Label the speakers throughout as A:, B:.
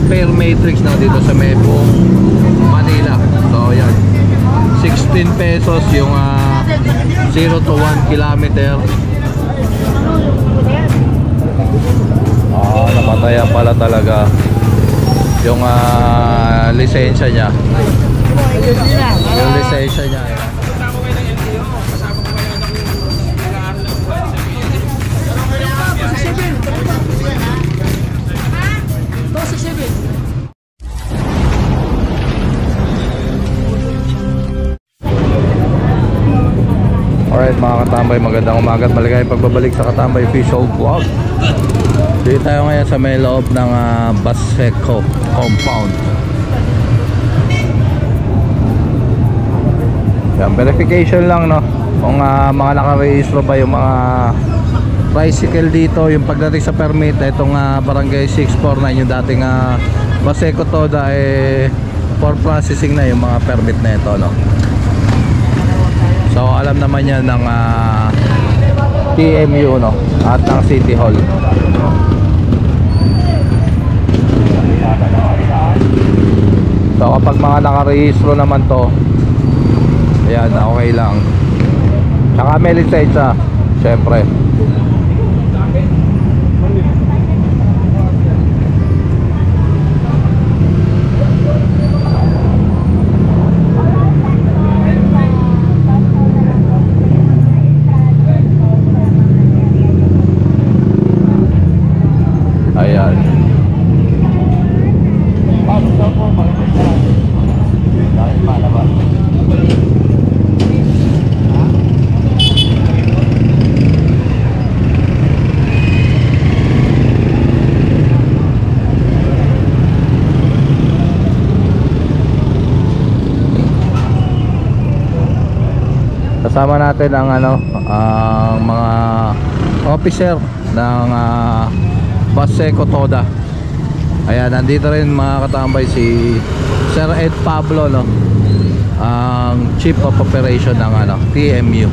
A: fare matrix na dito sa Mepo, Manila. So yan, 16 pesos yung 0 to 1 kilometer. Namatayan pala talaga yung lisensya niya. Yung lisensya niya. Alright mga katambay, magandang umaga at maligayang pagbabalik sa Katambay Official Vlog. Dito tayo ngayon sa may loob ng Baseco compound. Yan, verification lang, no, kung mga nakarehistro ba yung mga tricycle dito. Yung pagdating sa permit, itong barangay 649, yung dating Baseco Toda, for processing na yung mga permit na ito, no. So alam naman yan ng TMU, no, at ng City Hall. So kapag mga nakarehistro naman to, ayan, okay lang. Tsaka may lisensya, syempre. Ayan. Kasama natin ang ang mga officer ng Baseco Toda. Ayan, nandito rin mga katambay si Sir Ed Pablo, no, ang Chief of Operation ng TMU.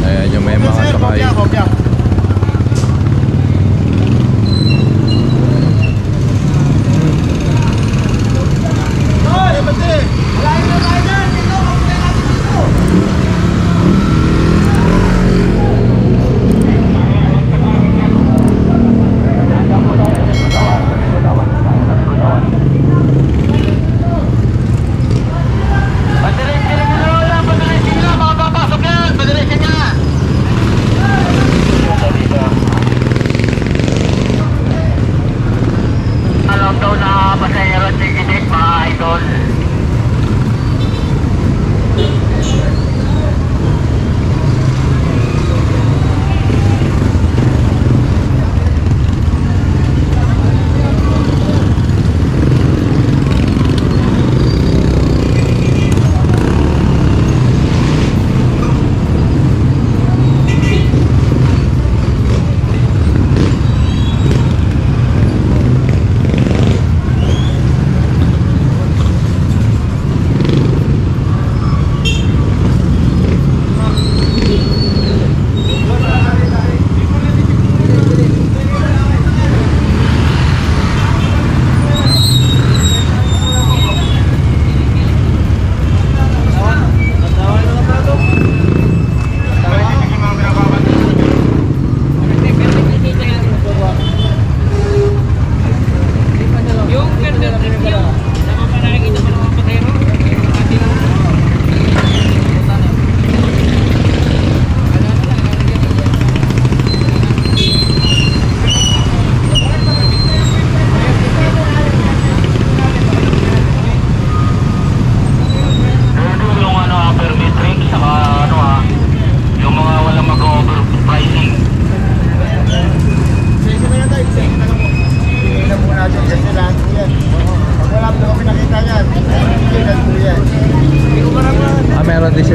A: Ayan, yung may mga sakay.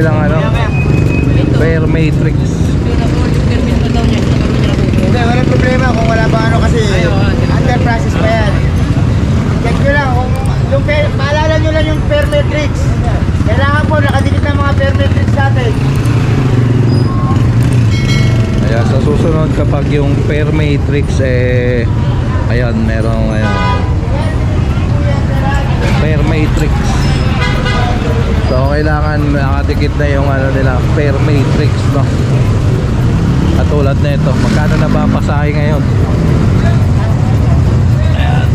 A: silang ano, Fair Matrix.
B: Hindi, walang problema kung wala ba ano kasi under process pa yan. Check nyo lang kung yung paalala nyo lang yung Fair Matrix. Kailangan po nakadikit ng mga Fair Matrix natin.
A: Ayan, sa susunod kapag yung Fair Matrix ayan, merong Fair Matrix. So kailangan nakadikit na yung ano nila, Fair Matrix, no? Katulad na ito, magkano na ba pasahe ngayon? Ayan.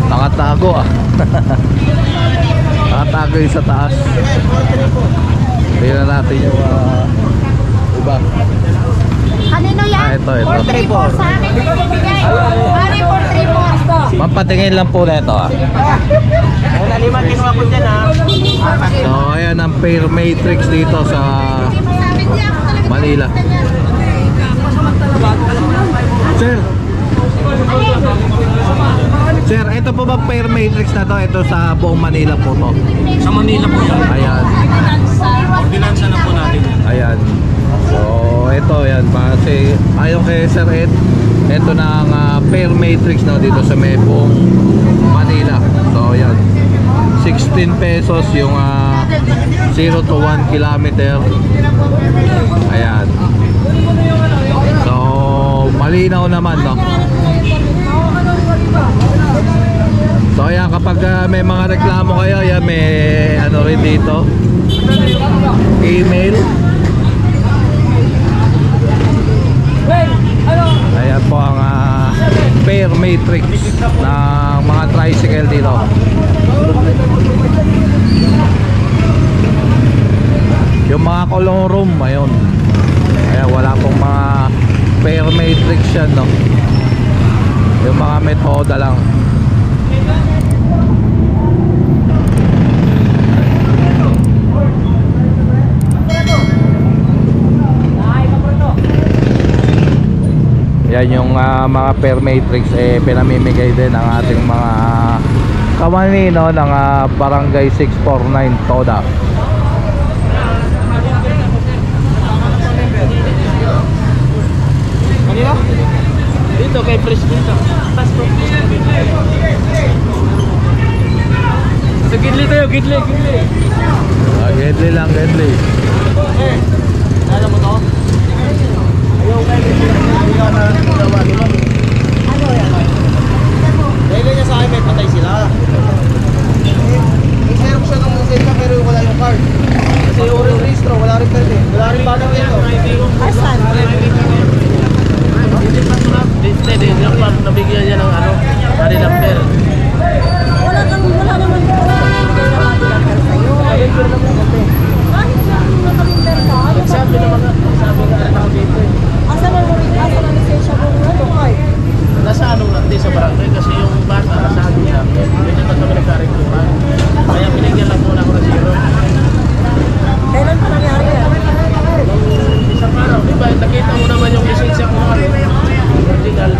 A: Nakatago nakatago yung sa taas. Tingnan natin yung iba.
C: Kanino yan?
A: Ito.
C: 434 sa akin ibibigay. Bali 434 po.
A: Mapatingin lang po na ito
B: Wala lima kinuha ko dyan
A: So ayan ang Fair Matrix dito sa Manila. Sir, ito po ba Fair Matrix na to? Ito sa buong Manila po to.
D: Sa Manila po yan.
A: Ayan.
D: Ordinansa na po natin.
A: Ayan. So ito yan. Kasi ayon kay Sir Ed, ito na ang Fair Matrix na dito sa may buong Manila. So ayan. 16 pesos yung 0 to 1 kilometer. Ayan. So malinaw naman, no? So ayan, kapag may mga reklamo kayo, ayan, may ano rin dito, email. Ayan po ang Fair Matrix ng mga tricycle dito. Yung mga color room, ayun. Ayan, wala pong mga Fair Matrix yan, no? Yung mga metoda lang. Yan yung mga Fair Matrix pinamimigay din ng ating mga kamanino ng Barangay 649 Toda.
D: Kanina? Dito kay Fresh dito. Sa gidli tayo, gidli.
A: Gidli lang, gidli.
D: Alam mo to?
B: Ayaw kayo hindi ka na nagawa, di ba? Ano yan? Dahil niya sa akin may patay sila. Xerox siya ng lisensya pero wala yung card. Kasi yung registro, wala rin card eh. Wala rin banner dito.
C: Asan?
D: Hindi ako nabigyan niya ng ano, body number.
C: Wala naman po. Sa'yo.
D: Sabi naman nga, sabi nga ako dito eh.
C: Asan ang lisensya mo na ito, Kai?
D: Nasa ano lang din sa barangay kasi yung bata nasa ano niya, medyo na kami nagkarektuhan. Kaya pinigyan lang muna ako ng zero.
C: Kailan pa nangyari yan?
D: Isang araw, di ba? Nakita mo naman yung lisensya ko ano, original.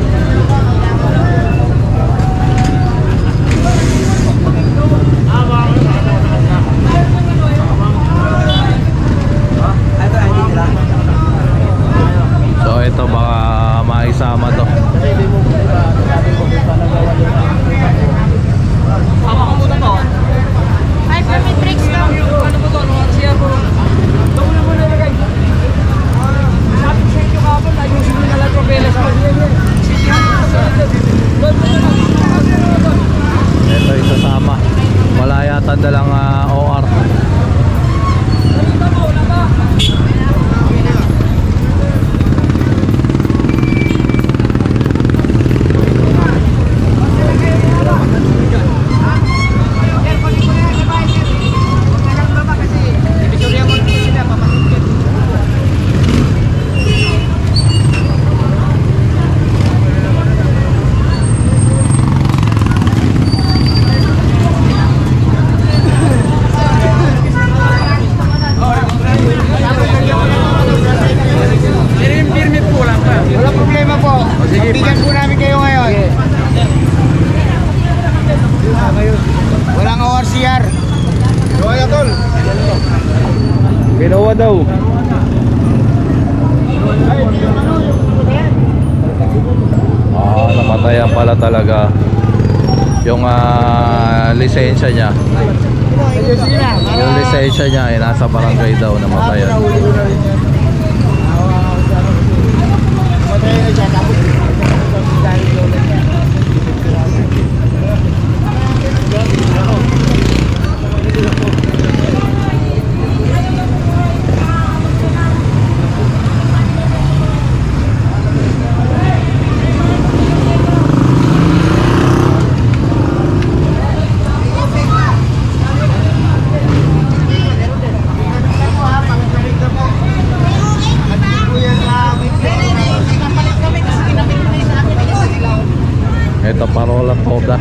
A: Namatayan pala talaga yung lisensya niya. Yung lisensya niya ay nasa barangay daw namatayan. Ito parola toda.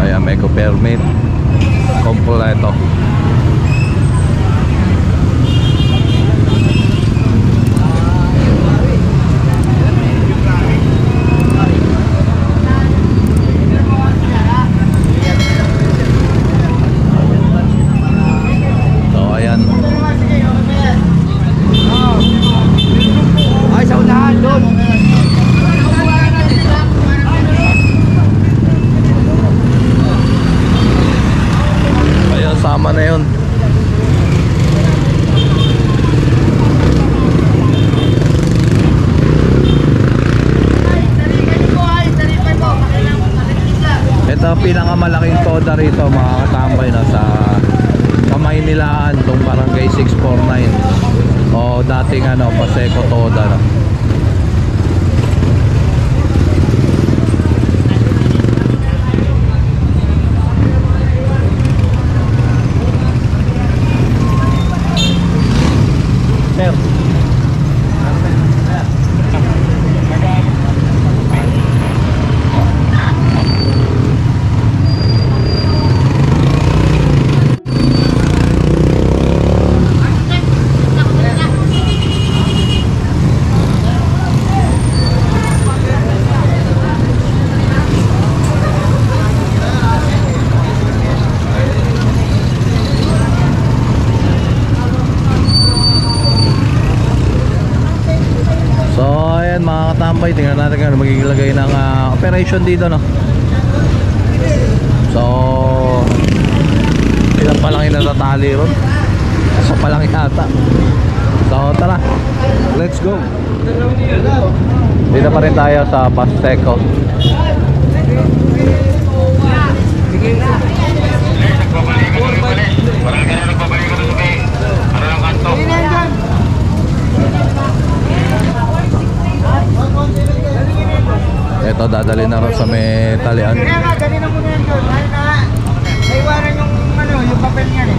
A: Ayan, may permit kompleto. So ayan.
B: Ay, sa unahan doon.
A: Ayan, sama na yun. Ito pinakamalaking toda rito mga katambay na sa Kamaynilaan, tong barangay 649 o dating Paseco toda no. Sir, mga katambay, tingnan natin kung magiging lagay ng operation dito no. So ilan pa lang yung natatali ron, isa pa lang yata. So tara, let's go. Dito pa rin tayo sa Paseco. Ito dadali na rin sa may talian.
B: Kaya nga, dali na muna yan doon. Dahil na, naiwanan yung papel niya eh.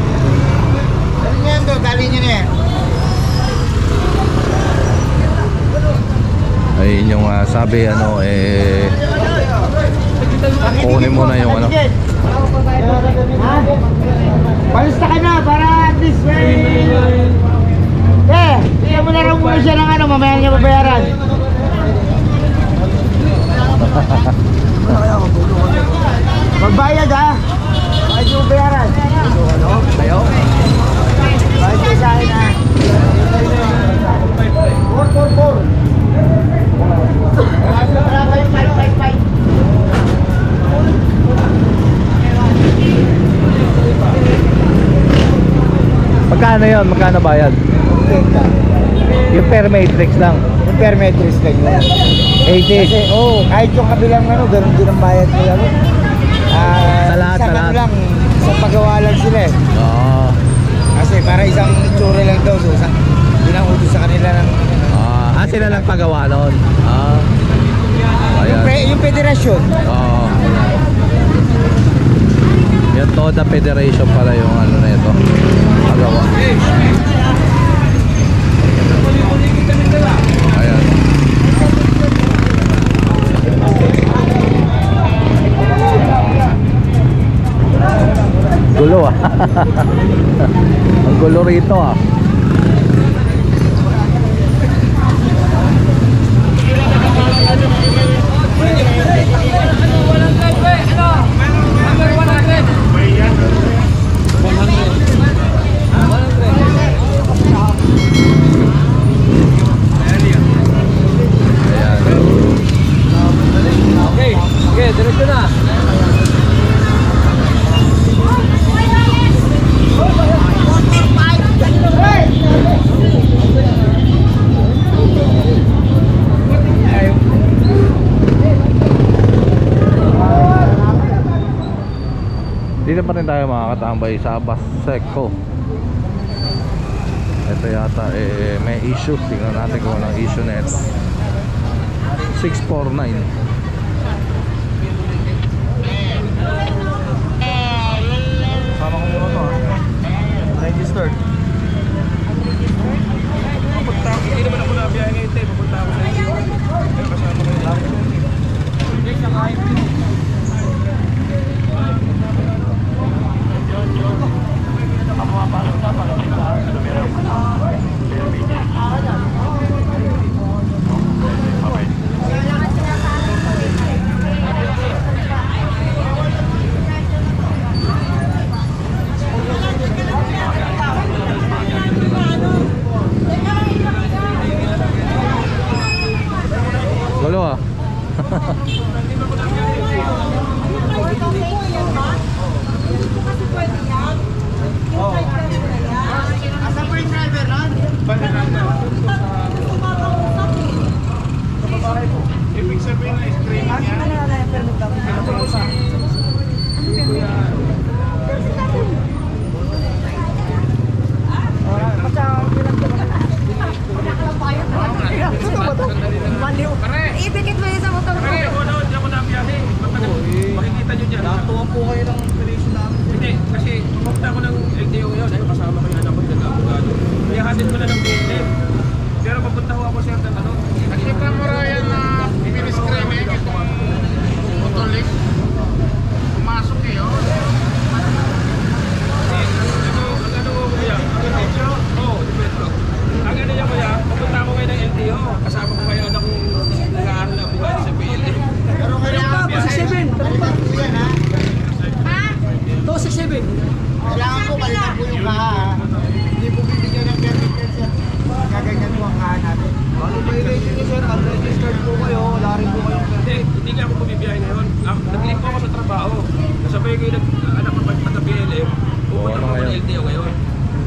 B: Dali niya yan doon, dali niya na yan.
A: Ayun yung sabi kunin mo na yung
B: Ha? Palista ka na para at least tingnan mo na rin muna siya ng mamaya niya babayaran. Magbayad ha? Bayad yung bayaran. Bayo? Bayad yung sa akin ha? 444. Wala kayong 555.
A: Magkano yun? Magkano bayad? Yung per matrix lang.
B: Yung per matrix lang yun.
A: 80.
B: Kasi, kahit yung kabilang ganun din ang bayad nila.
A: Sa lahat,
B: isang
A: sa lahat.
B: lang, isang pagawa lang sila eh.
A: Oo.
B: Kasi para isang tsura lang daw. So, bilang utos sa kanila ng...
A: sila lang pagawa noon. Ayan.
B: Yung federasyon.
A: Oo. Yung Toda Federation pala yung na ito. Pagawa. Ayan. Gulo Ang gulo rito Dito pa rin tayo makakatambay sa Baseco. Ito yata may issue. Tingnan natin kung anong issue na ito. 649. Sama ko muna to, registered.
D: Papunta ako, hindi naman ako nabiyahe ngayon tayo. Papunta ako sa iyo. Pero kasama ko yung lahat. Hindi, sakahin ko.
A: Lolo ah.
B: Asan po yung driver nun?
D: Ibig sabihin na screening yan.
C: Ibigit mo yun sa motor ko.
D: Pare, ako daw, hindi ako nabiyahe. Makikita nyo dyan. Natuwa po kayo ng operation namin. Hindi, kasi pumunta ako ng LTO ngayon. Ayun, kasama ko yung anak ko dyan, abogado. Kaya hatid ko na ng BLM. Pero papunta ko ako siya ng ano. Nakita mo Ryan na mini-screening itong motolik. Pumasok kayo. Ang ano niya kuya, pupunta ako ngayon ng LTO. Kasama ko kayo anak kong nag-aaral na abogado sa BLM.
B: Pero kailangan po sa 7.
C: Ha?
B: 267. Kailangan po palitan po yung kaha. Hindi po bibigyan ng permit yan, sir. Gaganyan po ang kaha natin.
E: Ano ba i-rating niyo, sir? Unregistered po kayo, wala rin po kayong
D: Hindi nga ako bumibiyahe ngayon. Nag-link po ako sa trabaho. Nasabay ko yung anak ko pagka-BLM. Pupunta po ako ng LTO ngayon.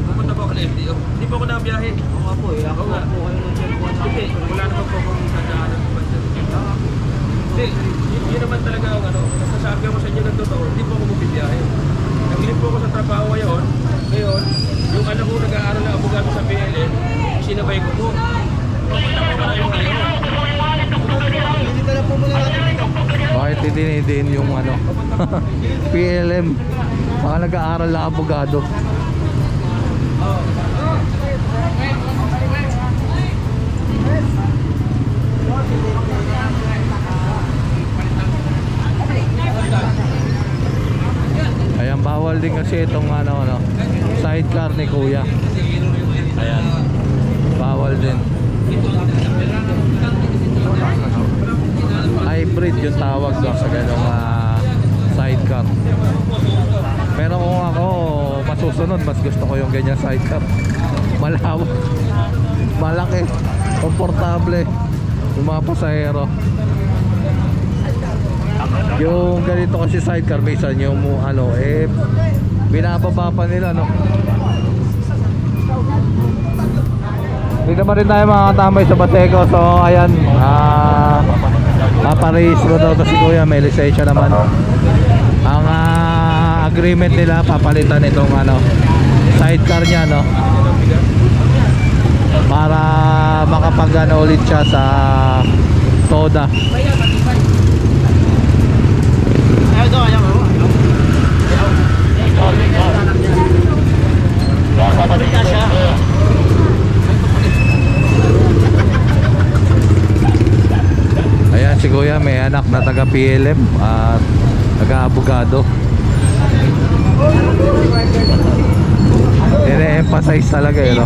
D: Pupunta po ako ng LTO. Hindi po ako nabiyahe.
E: Oo nga po, akaw po kayo ng cellphone
D: Hindi, wala naman po akong nadaanan po. Hindi, yun naman talaga ang ano. Nasasabi ako sa inyo ng totoo, hindi po ako bumibiyahe. Nag-link po ako sa trabaho ngayon. Ngayon, yung anak ko nag-aaral na abogado sa BLM, sinabay ko po. Pupunta po ako ngayon ngayon.
E: Hindi na lang po muna natin ito.
A: Bakit idinidiin yung ano? PLM. Baka nag-aaral na abogado. Ayan, bawal din kasi itong ano, sidecar ni kuya. Ayan, bawal din. Hybrid yung tawag doon sa ganong sidecar. Pero kung ako masusunod, mas gusto ko yung ganyan sidecar. Malawak, malaki, komportable yung mga pasahero. Yung ganito kasi sidecar, minsan yung ano, binababa pa nila, no? Dito pa rin tayo mga katambay sa Baseco. So ayan, paparehistro daw to si kuya, may lisensya naman. Ang agreement nila, papalitan itong ano, sidecar niya, no? Para makapag-ano ulit siya sa TODA. Ayan si kuya, may anak na taga PLM at taga abogado. Ine-emphasize talaga yun, no?